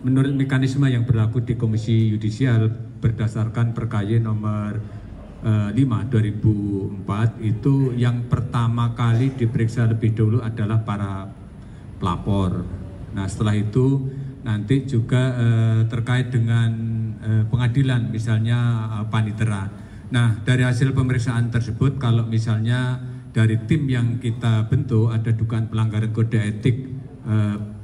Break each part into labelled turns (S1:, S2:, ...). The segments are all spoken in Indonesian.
S1: menurut mekanisme yang berlaku di Komisi Yudisial berdasarkan Perkay nomor 5 2004 itu yang pertama kali diperiksa lebih dulu adalah para pelapor. Nah setelah itu nanti juga terkait dengan pengadilan misalnya panitera. Nah dari hasil pemeriksaan tersebut kalau misalnya dari tim yang kita bentuk ada dugaan pelanggaran kode etik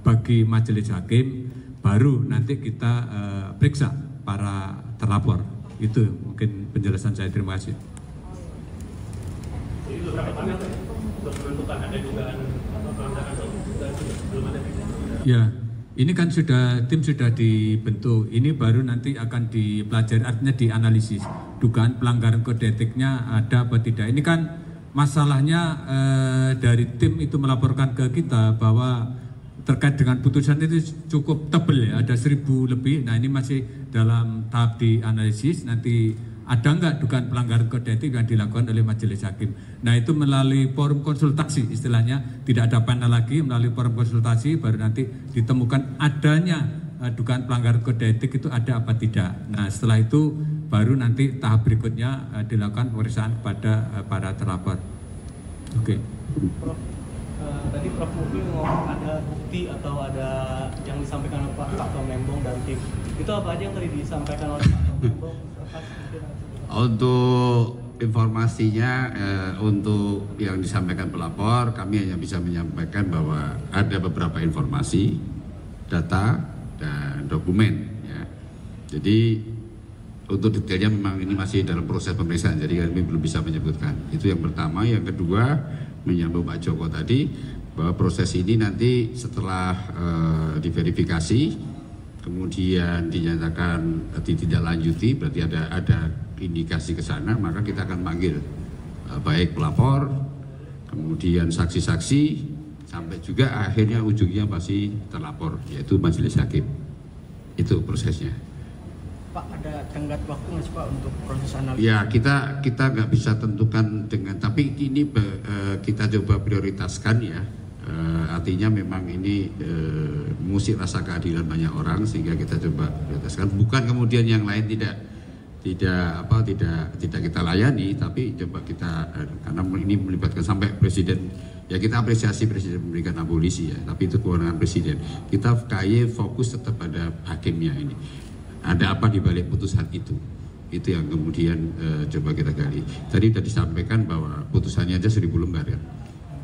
S1: bagi majelis hakim, baru nanti kita periksa para terlapor. Itu mungkin penjelasan saya. Terima kasih. Ya, ini kan tim sudah dibentuk. Ini baru nanti akan dipelajari, artinya dianalisis. Dugaan pelanggaran kode etiknya ada apa tidak. Ini kan masalahnya dari tim itu melaporkan ke kita bahwa terkait dengan putusan itu cukup tebal ya, ada 1000 lebih. Nah ini masih dalam tahap dianalisis, nanti ada nggak dugaan pelanggaran kode etik yang dilakukan oleh majelis hakim. Nah itu melalui forum konsultasi istilahnya, tidak ada panel lagi, melalui forum konsultasi baru nanti ditemukan adanya dugaan pelanggaran kode etik itu ada apa tidak. Nah setelah itu baru nanti tahap berikutnya dilakukan pemeriksaan kepada para terlapor. Oke.
S2: Tadi Prof Mukli ngomong ada bukti atau ada yang disampaikan oleh Pak Tom Lembong dan tim. Itu apa aja yang tadi disampaikan oleh Pak Tom Lembong?
S3: Untuk informasinya, untuk yang disampaikan pelapor, kami hanya bisa menyampaikan bahwa ada beberapa informasi, data, dan dokumen. Ya. Jadi untuk detailnya memang ini masih dalam proses pemeriksaan, jadi kami belum bisa menyebutkan. Itu yang pertama. Yang kedua, menyambung Pak Joko tadi, bahwa proses ini nanti setelah diverifikasi, kemudian dinyatakan ditindaklanjuti, berarti ada indikasi ke sana, maka kita akan panggil baik pelapor, kemudian saksi-saksi, sampai juga akhirnya ujungnya pasti terlapor, yaitu majelis hakim. Itu prosesnya.
S2: Pak, ada tenggat waktu nggak sih Pak untuk proses analisis?
S3: Ya, kita nggak bisa tentukan dengan, tapi ini kita coba prioritaskan ya. Artinya memang ini musik rasa keadilan banyak orang, sehingga kita coba prioritaskan. Bukan kemudian yang lain tidak kita layani, tapi coba kita, karena ini melibatkan sampai presiden. Ya kita apresiasi presiden memberikan abolisi ya, tapi itu kewenangan presiden. Kita KY fokus tetap pada hakimnya ini. Ada apa di balik putusan itu? Itu yang kemudian coba kita gali. Tadi sudah disampaikan bahwa putusannya aja 1000 lembar ya.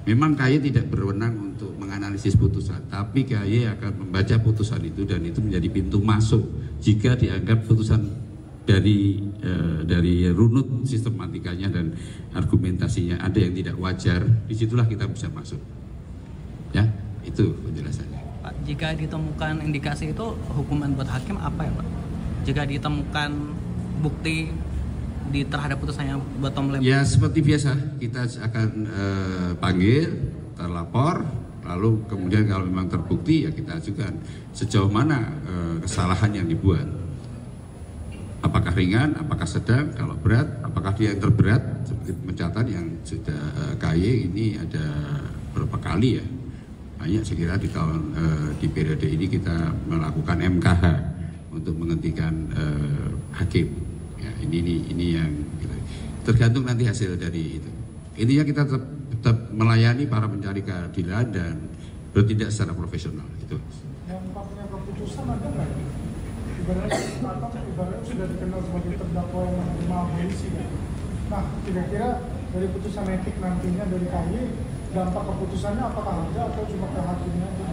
S3: Memang KY tidak berwenang untuk menganalisis putusan, tapi KY akan membaca putusan itu dan itu menjadi pintu masuk jika dianggap putusan dari runut sistematikanya dan argumentasinya ada yang tidak wajar, disitulah kita bisa masuk. Ya, itu penjelasannya.
S2: Pak, jika ditemukan indikasi itu hukuman buat hakim apa ya Pak? Jika ditemukan bukti terhadap putusannya buat Tom Lembong?
S3: Ya seperti biasa, kita akan panggil terlapor, lalu kemudian kalau memang terbukti ya kita ajukan sejauh mana kesalahan yang dibuat. Apakah ringan, apakah sedang, kalau berat, apakah dia yang terberat, seperti mencatat yang sudah KY ini ada berapa kali ya, banyak saya kira di periode ini kita melakukan MKH untuk menghentikan hakim. Ya, ini yang tergantung nanti hasil dari itu. Intinya kita tetap melayani para pencari keadilan dan bertindak secara profesional. Itu.
S4: Yang punya keputusan ada nggak? Ibaratnya sudah dikenal sebagai terdakwa yang menerima abolisi. Nah, kira-kira dari putusan etik nantinya dari KY, dampak keputusannya apakah ada atau cuma ke hakimnya aja?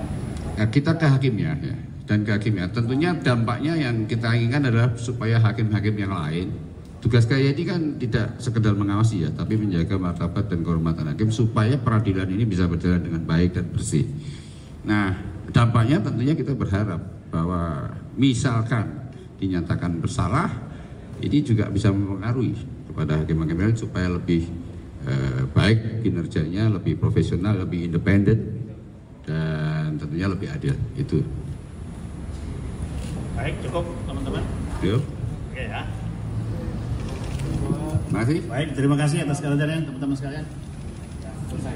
S3: Ya, kita ke hakimnya ya. Dan ke hakimnya, tentunya dampaknya yang kita inginkan adalah supaya hakim-hakim yang lain, tugas KY ini kan tidak sekedar mengawasi ya, tapi menjaga martabat dan kehormatan hakim supaya peradilan ini bisa berjalan dengan baik dan bersih. Nah, dampaknya tentunya kita berharap bahwa misalkan dinyatakan bersalah, ini juga bisa mempengaruhi kepada hakim-hakim lain supaya lebih baik kinerjanya, lebih profesional, lebih independen, dan tentunya lebih adil. Itu.
S5: Baik, cukup teman-teman.
S3: Yuk.
S5: Oke ya.
S3: Terima kasih.
S5: Baik, terima kasih atas kehadirannya teman-teman sekalian. Selesai.